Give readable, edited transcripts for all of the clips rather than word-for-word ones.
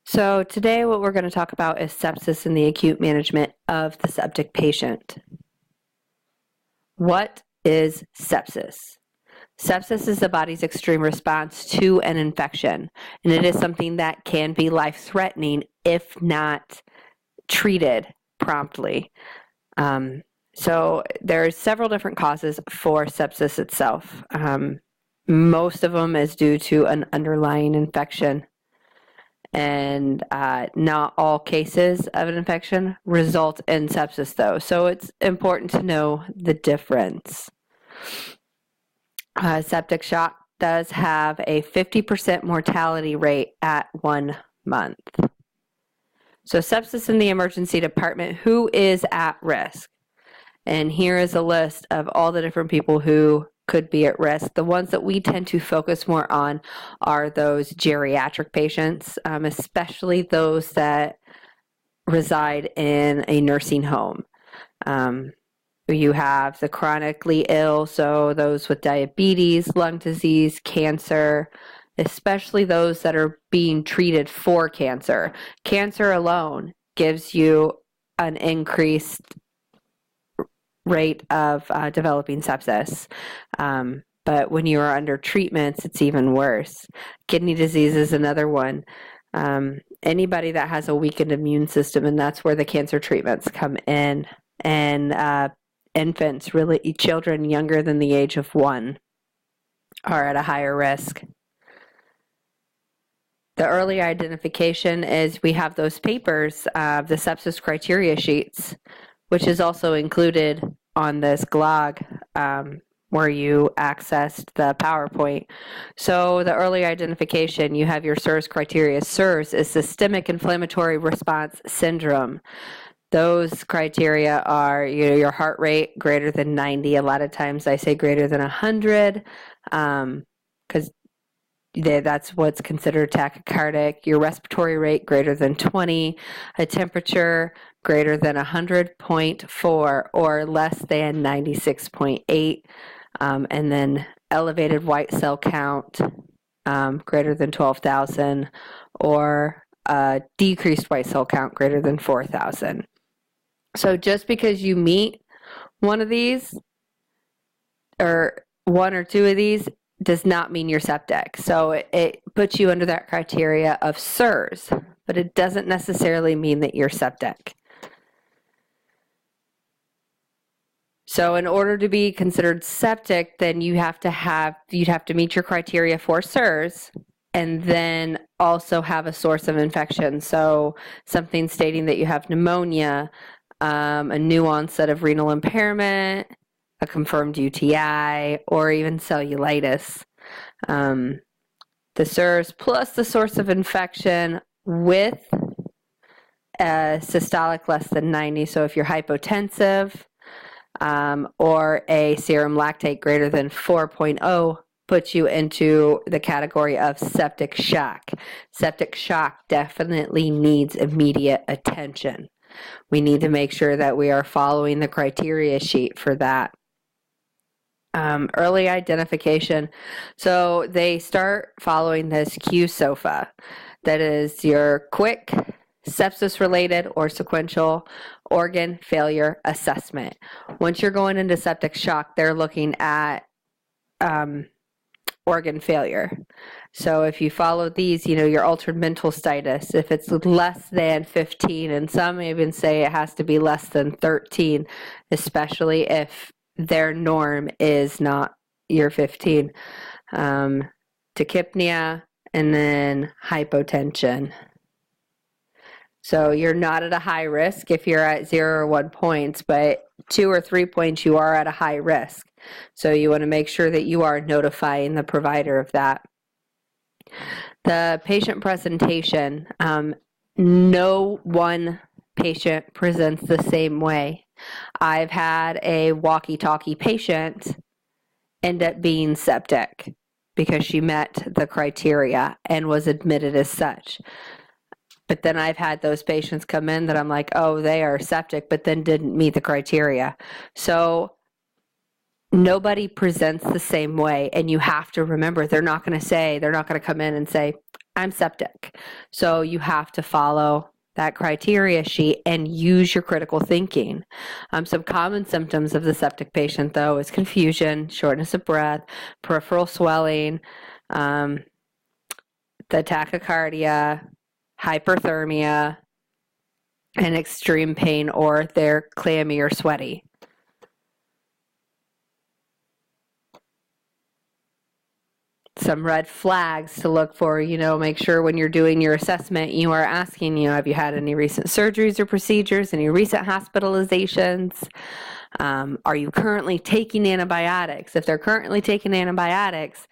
So today what we're going to talk about is sepsis and the acute management of the septic patient. What is sepsis? Sepsis is the body's extreme response to an infection, and it is something that can be life-threatening if not treated promptly. So there's several different causes for sepsis itself. Most of them is due to an underlying infection. And not all cases of an infection result in sepsis, though. So it's important to know the difference. Septic shock does have a 50% mortality rate at 1 month. So sepsis in the emergency department, who is at risk? And here is a list of all the different people who could be at risk. The ones that we tend to focus more on are those geriatric patients, especially those that reside in a nursing home. You have the chronically ill, so those with diabetes, lung disease, cancer, especially those that are being treated for cancer. Cancer alone gives you an increased rate of developing sepsis. But when you are under treatments, it's even worse. Kidney disease is another one. Anybody that has a weakened immune system, and that's where the cancer treatments come in. And infants, really children younger than the age of 1, are at a higher risk. The early identification is we have those papers, the sepsis criteria sheets, which is also included on this blog where you accessed the PowerPoint. So the early identification, you have your SIRS criteria. SIRS is Systemic Inflammatory Response Syndrome. Those criteria are your heart rate greater than 90. A lot of times I say greater than 100 because that's what's considered tachycardic. Your respiratory rate greater than 20, a temperature greater than 100.4 or less than 96.8, and then elevated white cell count greater than 12,000 or decreased white cell count greater than 4,000. So just because you meet one of these or one or two of these does not mean you're septic. So it puts you under that criteria of SIRS, but it doesn't necessarily mean that you're septic. So in order to be considered septic, then you'd have to meet your criteria for SIRS and then also have a source of infection. So something stating that you have pneumonia, a new onset of renal impairment, a confirmed UTI, or even cellulitis. The SIRS plus the source of infection with a systolic less than 90. So if you're hypotensive or a serum lactate greater than 4.0 puts you into the category of septic shock. Septic shock definitely needs immediate attention. We need to make sure that we are following the criteria sheet for that. Early identification. So they start following this QSOFA. That is your quick sepsis-related or sequential organ failure assessment. Once you're going into septic shock, they're looking at organ failure. So if you follow these, your altered mental status, if it's less than 15, and some even say it has to be less than 13, especially if their norm is not your 15. Tachypnea, and then hypotension. So you're not at a high risk if you're at 0 or 1 points, but 2 or 3 points you are at a high risk. So you want to make sure that you are notifying the provider of that. The patient presentation, no one patient presents the same way. I've had a walkie-talkie patient end up being septic because she met the criteria and was admitted as such. But then I've had those patients come in that I'm like, oh, they are septic, but then didn't meet the criteria. So nobody presents the same way, and you have to remember they're not going to come in and say, I'm septic. So you have to follow that criteria sheet and use your critical thinking. Some common symptoms of the septic patient, though, is confusion, shortness of breath, peripheral swelling, the tachycardia, hyperthermia, and extreme pain, or they're clammy or sweaty. Some red flags to look for, make sure when you're doing your assessment, you are asking, have you had any recent surgeries or procedures, any recent hospitalizations? Are you currently taking antibiotics? If they're currently taking antibiotics,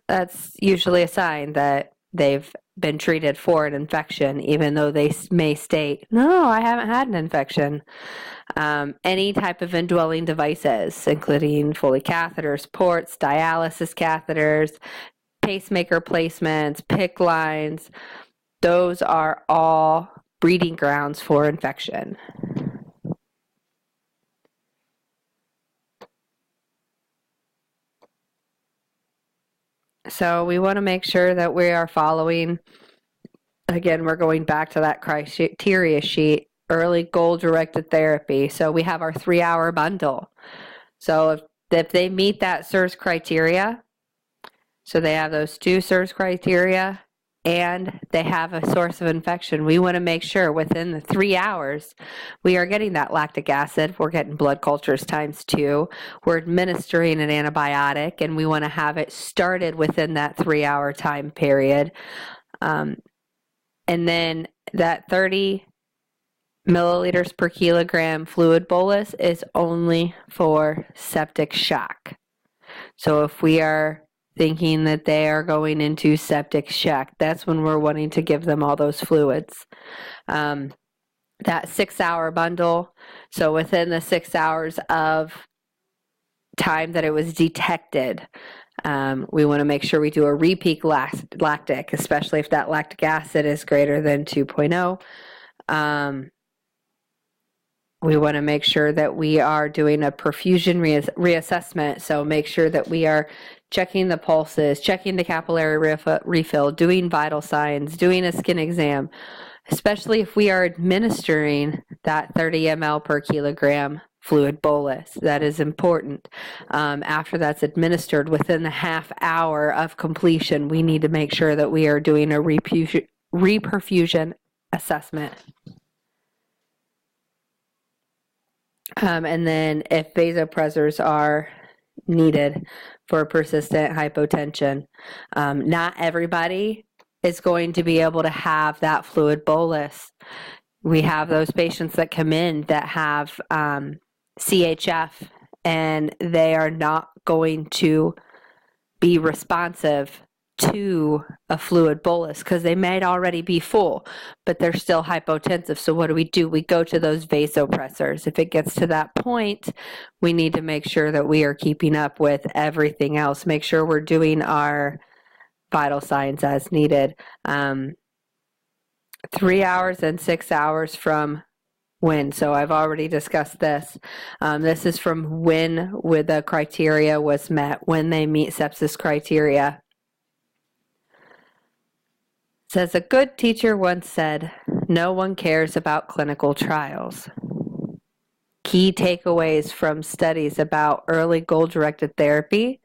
that's usually a sign that they've been treated for an infection, even though they may state, no, I haven't had an infection. Any type of indwelling devices, including Foley catheters, ports, dialysis catheters, pacemaker placements, PICC lines, those are all breeding grounds for infection. So we want to make sure that we are following, again, we're going back to that criteria sheet, early goal-directed therapy. So we have our 3-hour bundle. So if they meet that SIRS criteria, so they have those 2 SIRS criteria, and they have a source of infection, we want to make sure within the 3 hours we are getting that lactic acid, we're getting blood cultures ×2, we're administering an antibiotic, and we want to have it started within that 3-hour time period. And then that 30 milliliters per kilogram fluid bolus is only for septic shock. So if we are thinking that they are going into septic shock, that's when we're wanting to give them all those fluids. That 6-hour bundle, so within the 6 hours of time that it was detected, we want to make sure we do a repeat lactic, especially if that lactic acid is greater than 2.0. We want to make sure that we are doing a perfusion reassessment, so make sure that we are checking the pulses, checking the capillary refill, doing vital signs, doing a skin exam, especially if we are administering that 30 ml per kilogram fluid bolus. That is important. After that's administered, within the half hour of completion, we need to make sure that we are doing a reperfusion assessment. And then if vasopressors are needed for persistent hypotension, not everybody is going to be able to have that fluid bolus. We have those patients that come in that have CHF, and they are not going to be responsive to a fluid bolus because they might already be full, but they're still hypotensive. So what do? We go to those vasopressors. If it gets to that point, we need to make sure that we are keeping up with everything else. Make sure we're doing our vital signs as needed. 3 hours and 6 hours from when. So I've already discussed this. This is from when the criteria was met, when they meet sepsis criteria. Says a good teacher once said, no one cares about clinical trials. Key takeaways from studies about early goal-directed therapy,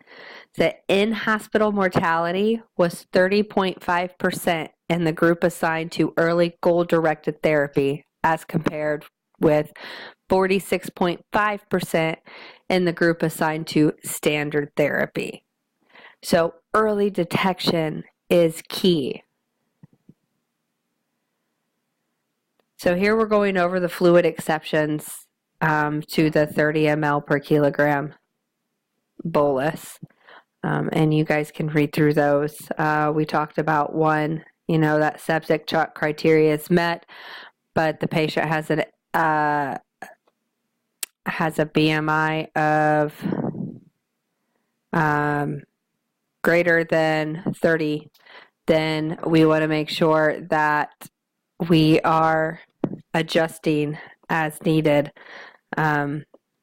that in-hospital mortality was 30.5% in the group assigned to early goal-directed therapy, as compared with 46.5% in the group assigned to standard therapy. So early detection is key. So here we're going over the fluid exceptions to the 30 ml per kilogram bolus. And you guys can read through those. We talked about one, that septic shock criteria is met, but the patient has a BMI of greater than 30. Then we want to make sure that we are adjusting as needed.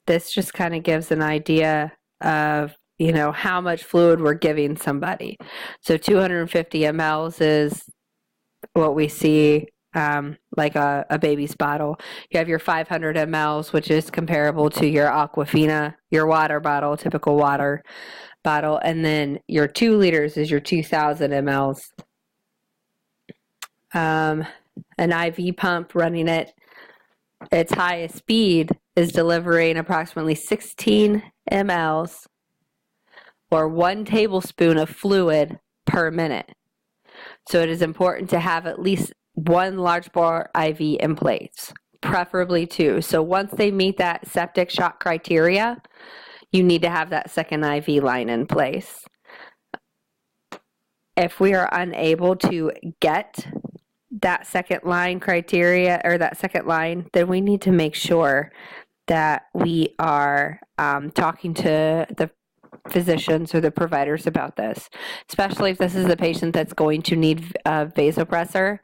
This just kind of gives an idea of, how much fluid we're giving somebody. So 250 mLs is what we see like a baby's bottle. You have your 500 mLs, which is comparable to your Aquafina, your water bottle, typical water bottle. And then your 2 liters is your 2,000 mLs. An IV pump running at its highest speed is delivering approximately 16 mLs or 1 tablespoon of fluid per minute. So it is important to have at least 1 large bore IV in place, preferably 2. So once they meet that septic shock criteria, you need to have that second IV line in place. If we are unable to get that second line criteria or that second line, then we need to make sure that we are talking to the physicians or the providers about this, especially if this is a patient that's going to need a vasopressor.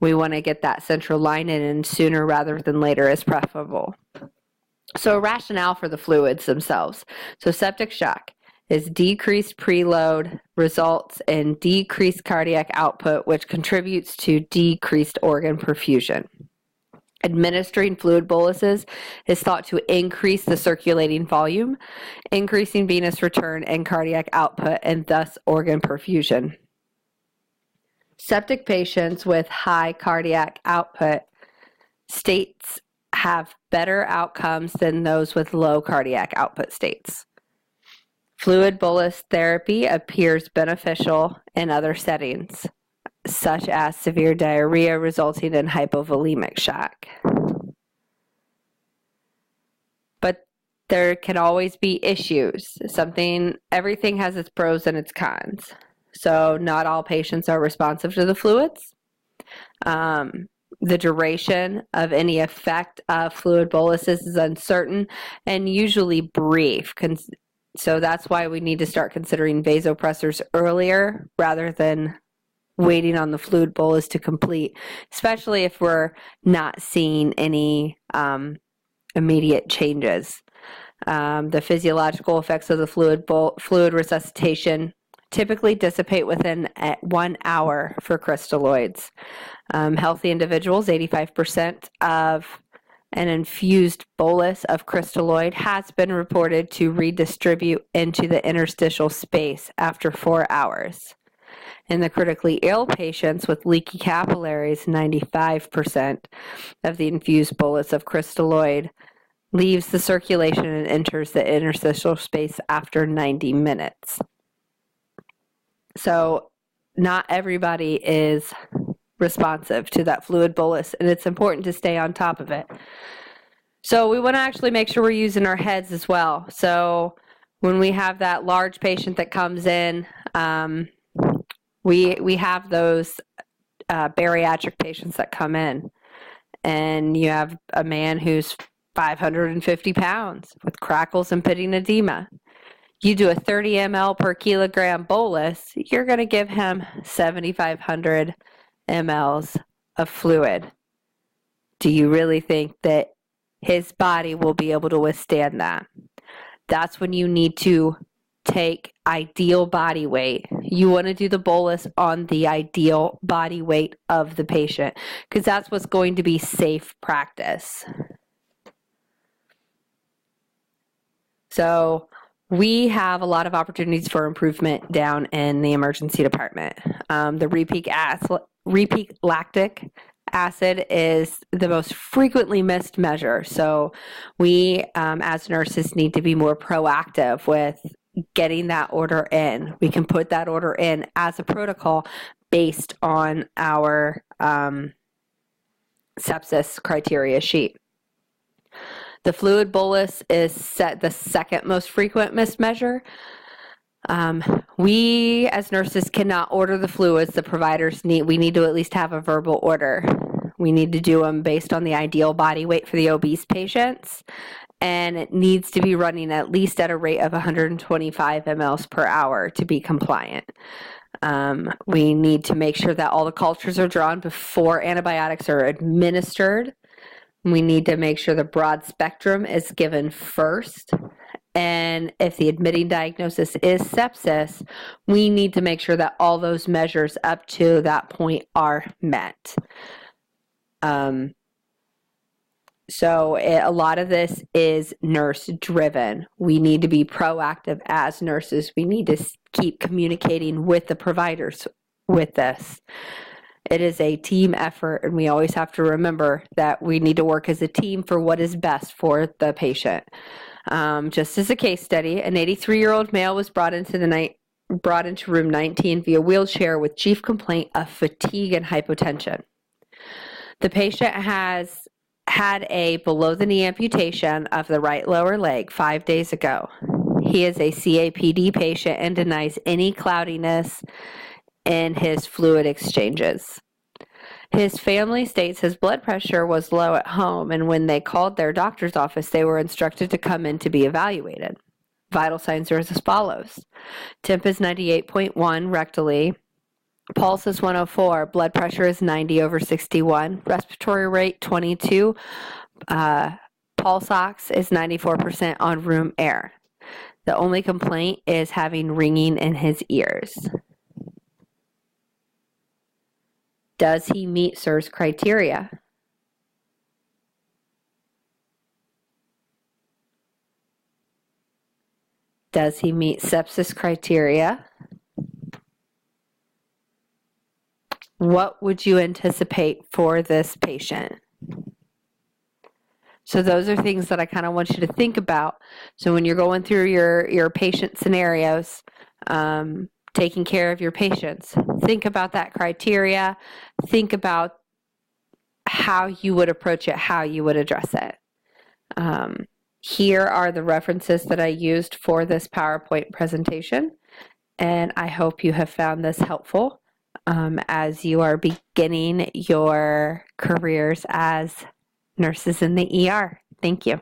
We want to get that central line in sooner rather than later as preferable. So a rationale for the fluids themselves. So septic shock is decreased preload results in decreased cardiac output, which contributes to decreased organ perfusion. Administering fluid boluses is thought to increase the circulating volume, increasing venous return and cardiac output, and thus organ perfusion. Septic patients with high cardiac output states have better outcomes than those with low cardiac output states. Fluid bolus therapy appears beneficial in other settings, such as severe diarrhea resulting in hypovolemic shock. But there can always be issues. Everything has its pros and its cons. So not all patients are responsive to the fluids. The duration of any effect of fluid boluses is uncertain and usually brief. So that's why we need to start considering vasopressors earlier rather than waiting on the fluid bolus to complete, especially if we're not seeing any immediate changes. The physiological effects of the fluid resuscitation typically dissipate within 1 hour for crystalloids. Healthy individuals, 85% of an infused bolus of crystalloid has been reported to redistribute into the interstitial space after 4 hours. In the critically ill patients with leaky capillaries, 95% of the infused bolus of crystalloid leaves the circulation and enters the interstitial space after 90 minutes. So not everybody is responsive to that fluid bolus, and it's important to stay on top of it. So we want to actually make sure we're using our heads as well. So when we have that large patient that comes in, we have those bariatric patients that come in, and you have a man who's 550 pounds with crackles and pitting edema. You do a 30 ml per kilogram bolus, you're going to give him 7,500 mLs of fluid. Do you really think that his body will be able to withstand that? That's when you need to take ideal body weight. You want to do the bolus on the ideal body weight of the patient because that's what's going to be safe practice. So we have a lot of opportunities for improvement down in the emergency department. The repeat lactic acid is the most frequently missed measure. So we, as nurses, need to be more proactive with getting that order in. We can put that order in as a protocol based on our sepsis criteria sheet. The fluid bolus is the second most frequent missed measure. We as nurses cannot order the fluids the providers need. We need to at least have a verbal order. We need to do them based on the ideal body weight for the obese patients, and it needs to be running at least at a rate of 125 mLs per hour to be compliant. We need to make sure that all the cultures are drawn before antibiotics are administered. We need to make sure the broad spectrum is given first, And if the admitting diagnosis is sepsis, we need to make sure that all those measures up to that point are met. So a lot of this is nurse driven. We need to be proactive as nurses. We need to keep communicating with the providers with this. It is a team effort, and we always have to remember that we need to work as a team for what is best for the patient. Just as a case study, an 83-year-old male was brought into room 19 via wheelchair with chief complaint of fatigue and hypotension. The patient has had a below-the-knee amputation of the right lower leg 5 days ago. He is a CAPD patient and denies any cloudiness in his fluid exchanges. His family states his blood pressure was low at home, and when they called their doctor's office, they were instructed to come in to be evaluated. Vital signs are as follows. Temp is 98.1 rectally. Pulse is 104. Blood pressure is 90/61. Respiratory rate 22. Pulse ox is 94% on room air. The only complaint is having ringing in his ears. Does he meet SIRS criteria? Does he meet sepsis criteria? What would you anticipate for this patient? So those are things that I kind of want you to think about. So when you're going through your patient scenarios, taking care of your patients, think about that criteria. Think about how you would approach it, how you would address it. Here are the references that I used for this PowerPoint presentation, and I hope you have found this helpful as you are beginning your careers as nurses in the ER. Thank you.